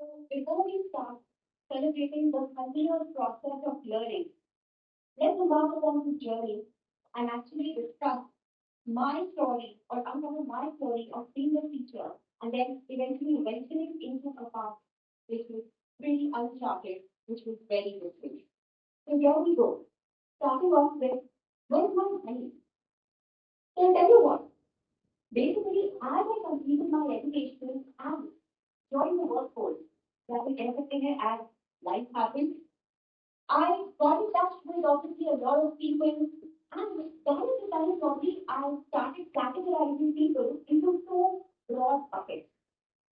So before we start celebrating the continuous process of learning, let's embark upon this journey and actually discuss my story or uncover my story of being a teacher and then eventually venturing into a path which was pretty uncharted, which was very different. So here we go. Starting off with where's my money? So I'll tell you what, basically as I completed my education and joined the workforce, that is everything as life happens. I got in touch with obviously a lot of people, and that is the time probably I started categorizing people into two broad buckets.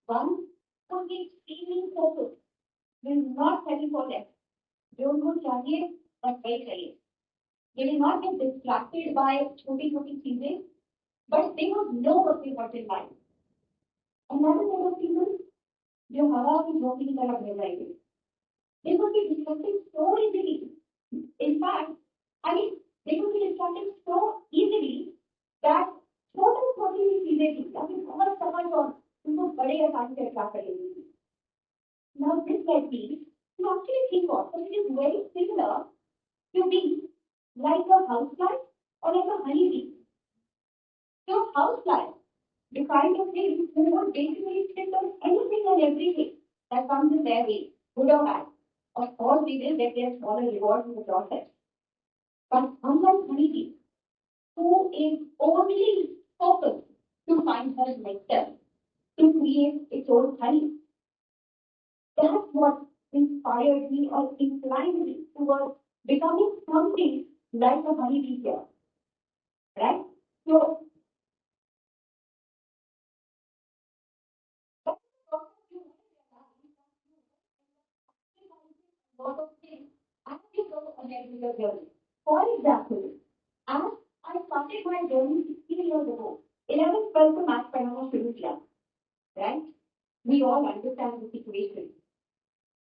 One could be extremely focused, will not settle for less. जो उनको चाहिए बस वही चाहिए. They will not get distracted by छोटी छोटी चीजें, but they would know what they want in life. Another set of people जो हवा की झोंकी की तरह बह जाएंगे. They would be distracted so easily. In fact, I mean, they could be distracted so easily that छोटी छोटी चीजें थी या फिर बहुत समझ और उनको बड़े आसानी से अट्रैक्ट कर लेती. Now this led me to actually think of, so it is very similar to be like a housefly or like a honeybee. So housefly, the kind of thing who would basically sit on anything and everything that comes in their way, good or bad. Of course, we will get their smaller rewards in the process. But unlike honeybee, who is only focused to find her nectar, to create its own honey, that's what inspired me or inclined me towards becoming something like a honeybee here. Right? So, lot of things as we go ahead with your journey. For example, as I started my journey 16 years ago, 11th, 12th to math पढ़ाना शुरू किया, right? We all understand the situation.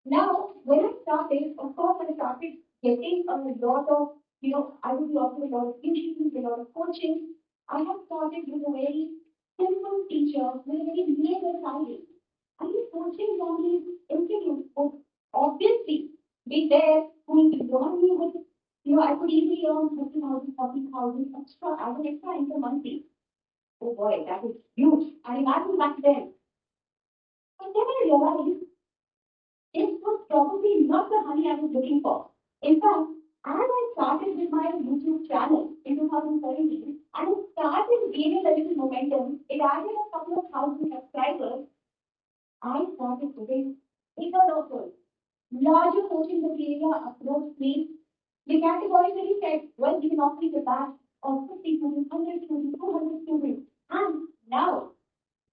Now, when I started, of course, I started getting a lot of, I would be offering a lot of tuitions, a lot of coaching. I have started with a very simple teacher with a very laser salary. I was coaching on these institutes would obviously be there who is beyond me with, I could easily earn 30,000, 40,000 extra as an extra income monthly. Oh boy, that is huge. And imagine back then. But then I realized it was probably not the honey I was looking for. In fact, as I started with my YouTube channel in 2017, and it started gaining a little momentum, it added a couple of thousand subscribers. I started getting bigger offers. Larger coaching area approached me. The categorically said, well, you can offer me the batch of 50 students, 100 students, 200 students. And now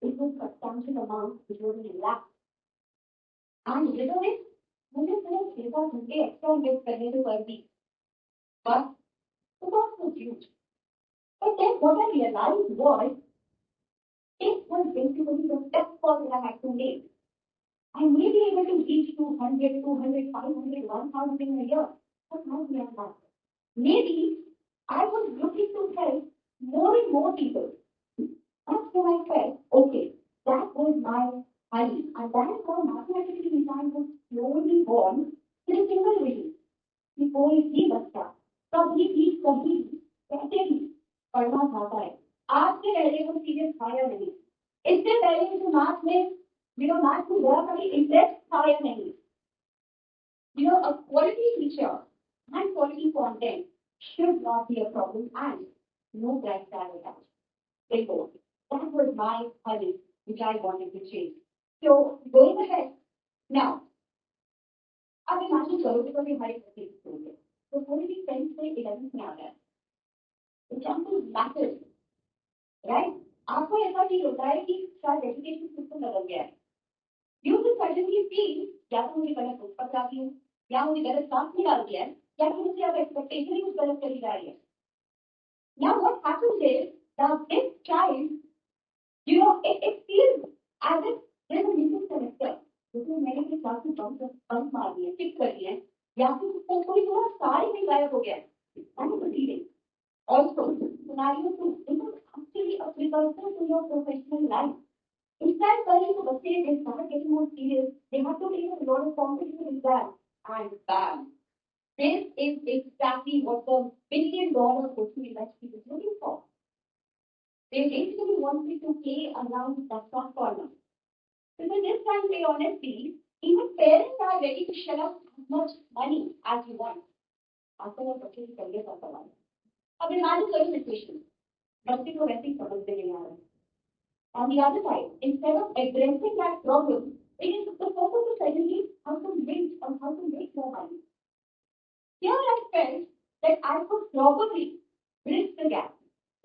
it was a substantial amount, which was in lakhs. And little it, मुझे सिर्फ 6 घंटे extra invest करने को कर दी. But the cost was huge. But then what I realized was, it was basically the step forward I had to make. I may be able to reach 200, 200, 500, 1,000 in a year, but not beyond that. Maybe I was looking to help more and more people. That's when I said, okay, that was my honey. And that is how mathematically design was slowly born in a single reading. कि कोई भी बच्चा कभी भी कभी भी कैसे भी पढ़ना चाहता है. आज से पहले वो चीजें खाया नहीं. इससे पहले जो मैथ में मैथ में बहुत सारी इंटरेस्ट था या नहीं. A quality teacher and quality content should not be a problem and no price tag attached. Therefore, that was my honey which I wanted to change. So going ahead now, अब imagine करो कि कभी हमारी बच्चे school है तो कोई भी 10th से 11th में आ रहा है. Example maths, right? आपको ऐसा फील होता है कि शायद एजुकेशन सिस्टम बदल गया है. You will suddenly feel या तो मुझे गलत बुक पकड़ा दी है या मुझे गलत क्लास निकाल दिया है या फिर मुझे अब एक्सपेक्टेशन ही कुछ गलत चली जा रही है. Now what happens is that this child, it feels as if there's a missing semester. क्योंकि मैंने अपनी क्लास में बंक मार दिया, किक कर दिया है या फिर कोई थोड़ा सारी में गायब हो गया है. I'm proceeding. Also, scenario 2, it is actually applicable to your professional life. Instead, studying the mistake, they start getting more serious. They have to take a lot of competitive exams. And bam, this is exactly what the billion-dollar coaching industry is looking for. They basically want you to play around the soft corner. Because this time, very honestly, even parents are ready to shell out as much money as you want after a purchase career of the life. अब imagine such a situation. बच्चे को वैसे ही समझते नहीं आ रहा. On the other side, instead of addressing that problem, it is the focus is suddenly how to make or how to make more money. Here I felt that I could probably bridge the gap.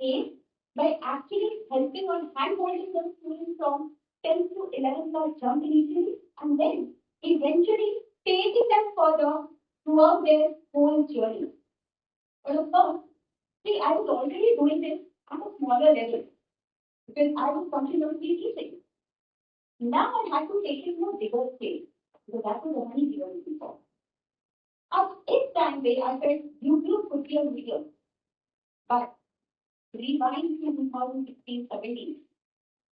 A, by actually helping or hand-holding the students from 10th to 11th class jump initially, and then eventually taking them further throughout their whole journey. But of course, see, I was already doing this at a smaller level because I was continuously teaching. Now I had to take it to a bigger scale because that was the money we were looking for. At this time, I felt YouTube could be a medium, but rewind to 2016-17,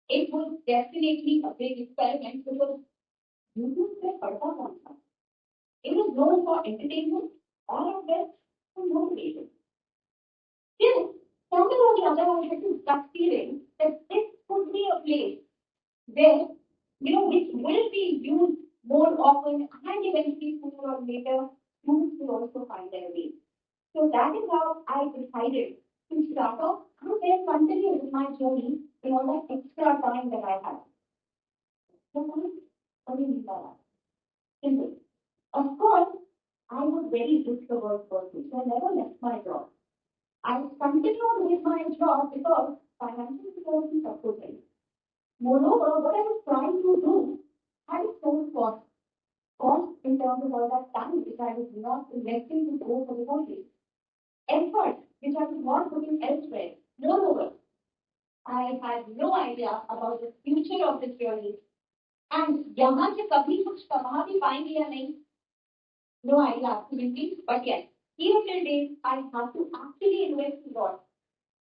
it was definitely a big experiment because YouTube से पढ़ता कौन था? It was known for entertainment or at best for motivation. Still, somewhere or the other, I had this gut feeling that this could be a place where, which will be used more often and eventually sooner or later, students will also find their way. So that is how I decided to start off and then continue with my journey in all that extra time that I had. So, what do you mean by that? Simple. Of course, I was very risk-averse person, so I never left my job. I continued with my job because financial security supported me. Moreover, what I was trying to do had its own cost. Cost in terms of all that time which I was not investing to go for the courses. Effort which I was not putting elsewhere. Moreover, I had no idea about the future of this journey. And यहाँ से कभी कुछ कमा भी पाएंगे या नहीं? No idea absolutely. But yes, even till date, I have to actually invest a lot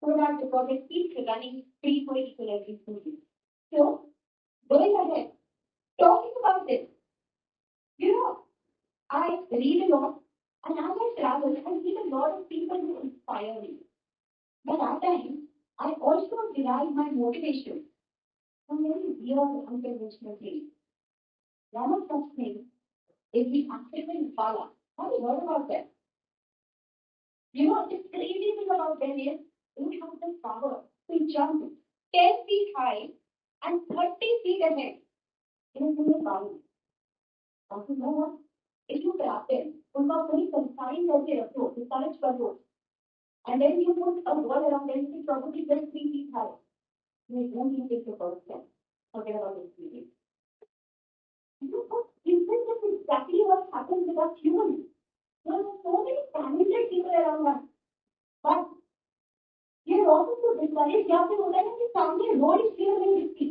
so that the project keeps running free for each and every student. So, going ahead, talking about this, I read a lot, and as I travel, I meet a lot of people who inspire me. But at times, I also derive my motivation from very weird, unconventional things. One of such things is the African Impala. Have you heard about that? The crazy thing about them is they have the power to jump 10 feet high and 30 feet ahead in a single bound. But you know what? If you trap them, उनका पूरी consign करके रखो, discourage कर दो, and then you put a wall around them, which is probably just 3 feet high. You won't even take the first step. Forget about this meeting. This is exactly what happens with us humans. There are so many talented people around us. But ये road को discourage या फिर होता है ना कि सामने road is clear नहीं दिखती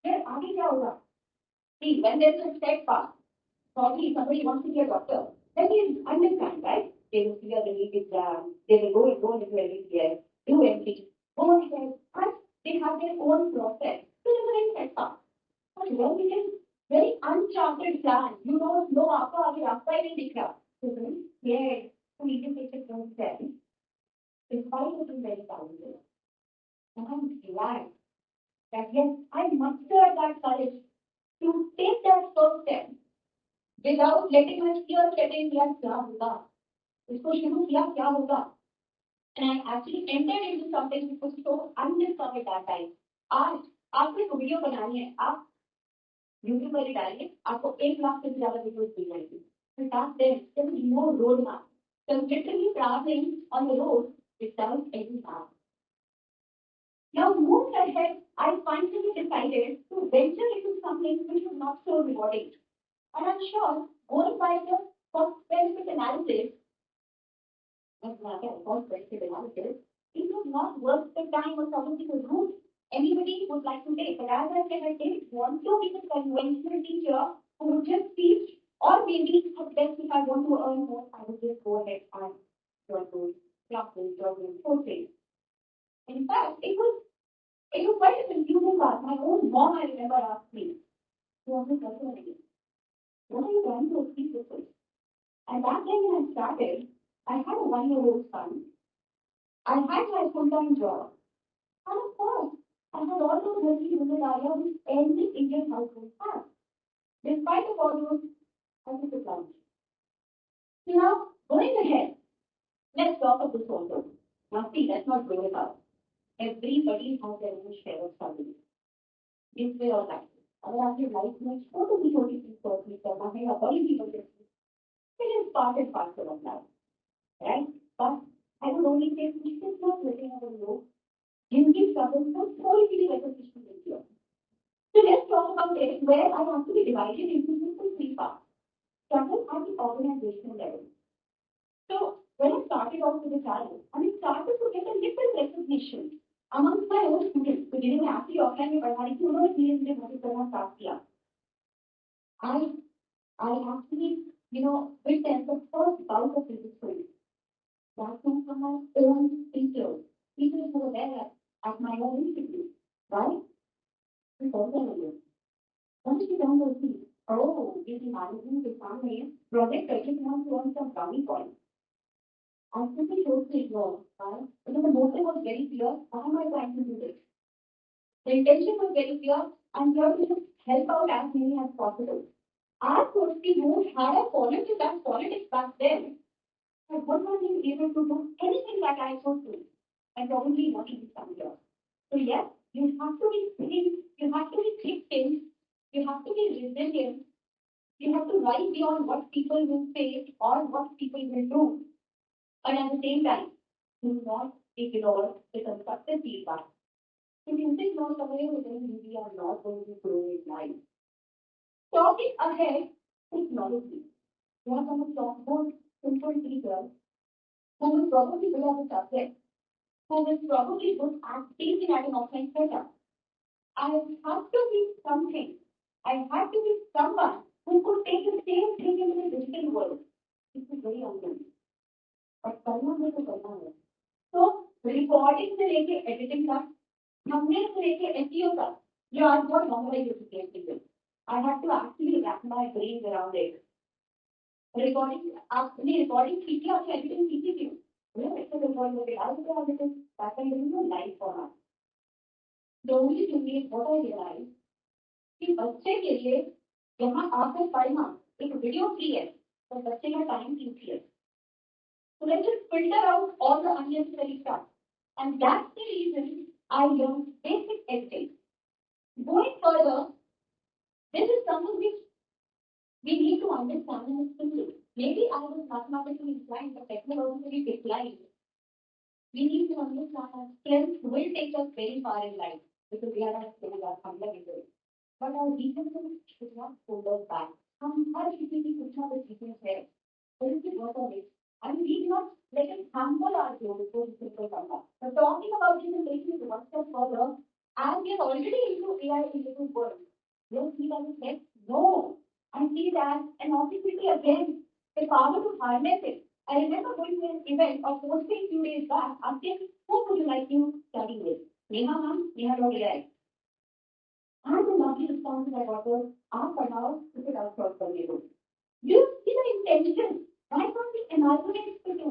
फिर आगे क्या होगा see when there is a step path probably somebody wants to be a doctor then you understand right they will clear the NEET exam they will go into LETS do everything go ahead and they have their own process so there is a very step path but when it is very uncharted plan you don't know आपको आगे रास्ता ही नहीं दिख रहा so then yeah so you can take it from there despite it being very talented. And I'm glad that yes, I mustered that courage to take that first step without letting my fear set in यार क्या होगा इसको शुरू किया क्या होगा and I actually entered into something which was so undiscovered that time. आज आपको एक वीडियो बनानी है आप YouTube पर ही डालिए आपको 1 लाख से ज़्यादा वीडियोस मिल जाएंगी. But back then there was no road map. So literally traveling on the road without any map. Now, moved ahead, I finally decided to venture into something which was not so rewarding. And I'm sure, going by the cost-benefit analysis, it was not worth the time or something the route anybody would like to take. But as I said, I didn't want to be the conventional teacher who would just teach, or maybe at best, if I want to earn more, I would just go ahead and join those classes, join those courses. In fact, it was It was quite a confusing part. My own mom, I remember, asked me, "You want to talk again? What are you trying to achieve with this?" And back then when I started, I had a 1-year-old son. I had my full-time job. And of course, I had all those healthy visit area which any Indian household has. Despite of all those, I took the plunge. So now, going ahead, let's talk of this also. Now see, let's not blow it up. Everybody has their own share of struggles. This way or that way. अगर आपकी life में छोटी सी छोटी चीज को achieve करना है या बड़ी चीजों को it is part and parcel of life, right? But I would only say we should not looking at the low, जिनकी struggles को थोड़ी सी भी recognition मिलती है. So let's talk about it where I want to be divided into simple three parts. Struggle at the organizational level. So when I started off with the channel, I mean started to get a little recognition amongst my own students. So जिन्हें मैं actually offline में पढ़ा रही थी उन्होंने धीरे धीरे मुझे करना start किया. I I actually witnessed the first bout of resistance. That came from my own teachers, teachers who were there at my own institute. Right? We told them again. What did you done those things? Oh, is the management to come here? Project taking on to earn some brownie points. I simply chose to ignore, right? Because the motive was very clear. Why am I trying to do this? The intention was very clear. I'm here to just help out as many as possible. As Kirsty, who had a followed to that politics back then, I would not be able to do anything that I could do and probably want to be somewhere. So yes, you have to be thin, you have to be thick-skinned, you have to be resilient, you have to rise beyond what people will say or what people will do. But at the same time, do not ignore the constructive feedback. If you think not away, then we are not going to grow in life. Talking ahead, technology. We are going to talk about simple teachers who will probably good at the subject, who will probably good at teaching at an offline setup. I have to be something. I have to be someone who could take the same thing into the digital world. This is very uncommon. But करना है तो करना है. So recording से लेके editing तक, thumbnail से लेके SEO तक, जो आज बहुत normalize हो चुके हैं. I have to actually wrap my brain around it. Recording, आपने recording सीखी, आपने editing सीखी क्यों? It's a recording of it. I was editing that kind of live format. The only thing is what I realized कि बच्चे के लिए यहाँ आकर पढ़ना एक वीडियो फ्री है, तो बच्चे का टाइम फ्री है. So let's just filter out all the unnecessary stuff. And that's the reason I learned basic editing. Going further, this is something which we need to understand and simple. Maybe I was mathematically inclined, but technologically declined. We need to understand that strength will take us very far in life because we are not going to humble into it. But our weaknesses should not hold us back. हम हर किसी की कुछ ना कुछ weakness है. There is the work of it. And we do not let it humble our growth before we simple come back. So talking about this and taking it one step further, as we are already into AI related world, we'll see that it says no. I see that an opportunity again, the power to harness it. I remember going to an event or posting a few days back asking, who would you like to study with? Neha ma'am, Neha wrote AI. And the lovely response I got was, आप पढ़ाओ, उसे outsource करने दो. You see the intention, right from the environment to do.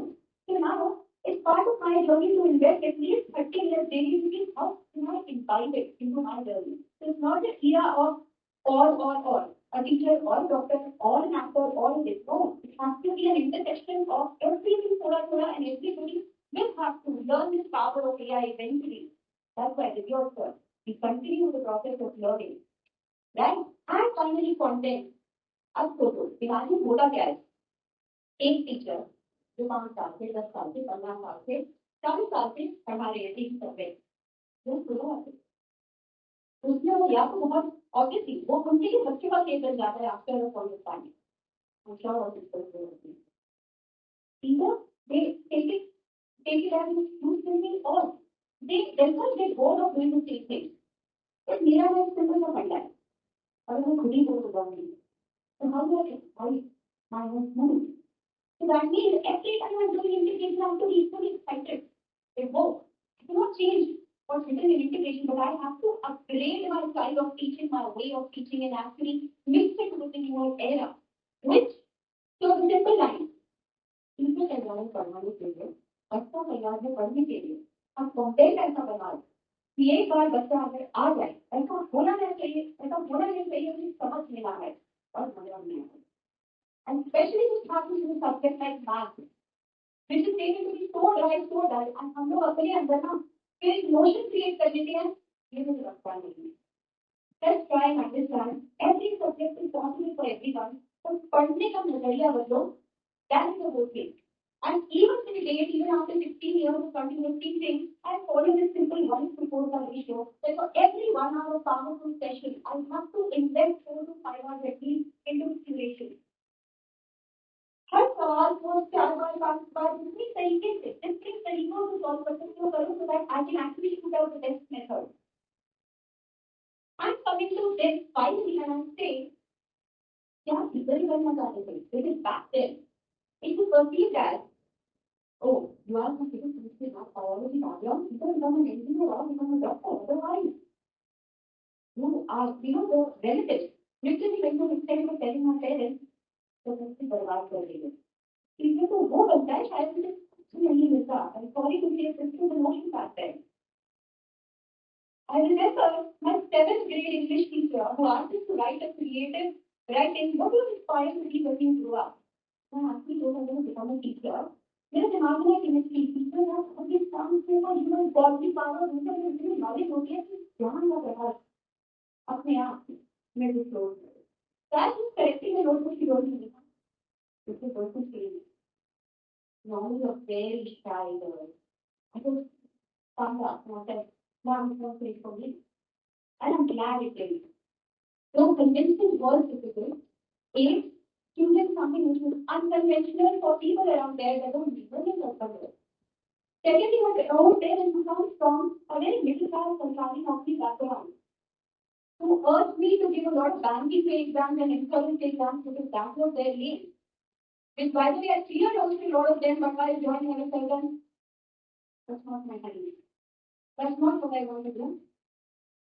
So now, it's part of my journey to invest at least 30 minutes daily to see how can I imbibe it into my journey. So it's not the era of or. A teacher or a doctor or an actor or a this. No, it has to be an intersection of everything thoda and everybody will have to learn this power of AI eventually. That's why with yourself, we continue the process of learning. Right? And finally, content. अब सोचो imagine होता क्या है एक teacher जो 5 साल से 10 साल से 15 साल से 40 साल से पढ़ा रहे हैं एक सब्जेक्ट वो सुनो उसमें वो या तो बहुत ऑब्वियसली वो उनके लिए बच्चों का केस बन जाता है after the point of time I'm sure what it's going to be. Either they take it as use thinking or they themselves get bored of doing the same thing. But मेरा वो simple सा फंडा है अगर मैं खुद ही बोल बताऊंगी so how do I avoid my own mood? So that means every time I'm doing integration, I have to be equally excited. It works. I cannot change or written in integration, but I have to upgrade my style of teaching, my way of teaching, and actually mix it with the newer era. Which, so the simple line, teacher तैयार करवाने के लिए बच्चा तैयार है पढ़ने के लिए अब कंटेंट ऐसा बना कि एक बार बच्चा अगर आ जाए ऐसा होना नहीं चाहिए ऐसा होना नहीं चाहिए उन्हें समझ लेना है और मजा नहीं है and especially with happens in a subject like math which is taken to be so dry and हम लोग अपने अंदर ना फिर एक notion create कर लेते हैं ये मुझे लगता नहीं let's try and understand every subject is possible for everyone तो पढ़ने का नजरिया बदलो that is the whole thing. And even till date, even after 16 years of continuous teaching, I follow this simple 1:4 ratio that for every 1 hour of powerful session, I have to invest 4 to 5 hours at least into curation. हर सवाल को 4 बार 5 बार दूसरी तरीके से different तरीकों से solve कर सकते हो करो so that I can actually put out the best method. I'm coming to this finally and I say, क्या इधर ही बनना चाहते थे? It is back then. It is perceived as oh, you are not able to see that biology background, you can become an engineer or become a doctor. Otherwise, you are, the relatives. Literally, when you extend to telling my parents, तो सबसे बर्बाद कर देंगे इसलिए तो वो बनता है शायद मुझे कुछ नहीं मिलता and sorry to say this is the most factor. I remember my 7th grade English teacher who asked us to write a creative writing. What was inspiring to be when you grew up? I actually told her to become a teacher. मेरे दिमाग में chemistry teacher है अपने काम से और human body power उनका जो नॉलेज होती है कि ज्ञान का प्रभाव अपने आप में भी flow that is correcting the notebook की रोल नहीं This is also saying, normally a very shy girl. I just found out myself, mom is not great for me. And I'm glad it did. So convincing was difficult. A, choosing something which is unconventional for people around there that don't even know the Secondly, my own parents who come from a very middle class Sarkari Naukri background, who urged me to give a lot of banking exams and insurance exams because that was their aim. Which, by the way, I cleared also a lot of them, but while joining, I was certain that's not my time. That's not what I want to do.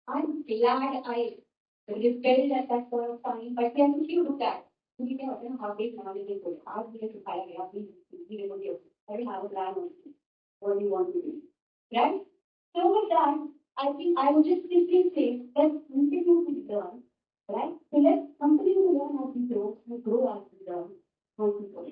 I'm glad I rebelled at that point of time, but then if you look at we can open how big knowledge is good. How we to fire it up, we will give. I will have a plan on what you want to do. Right? So with that, I think I would just simply say that continue to learn. Right? So let's continue to learn as we grow as we learn. How to grow.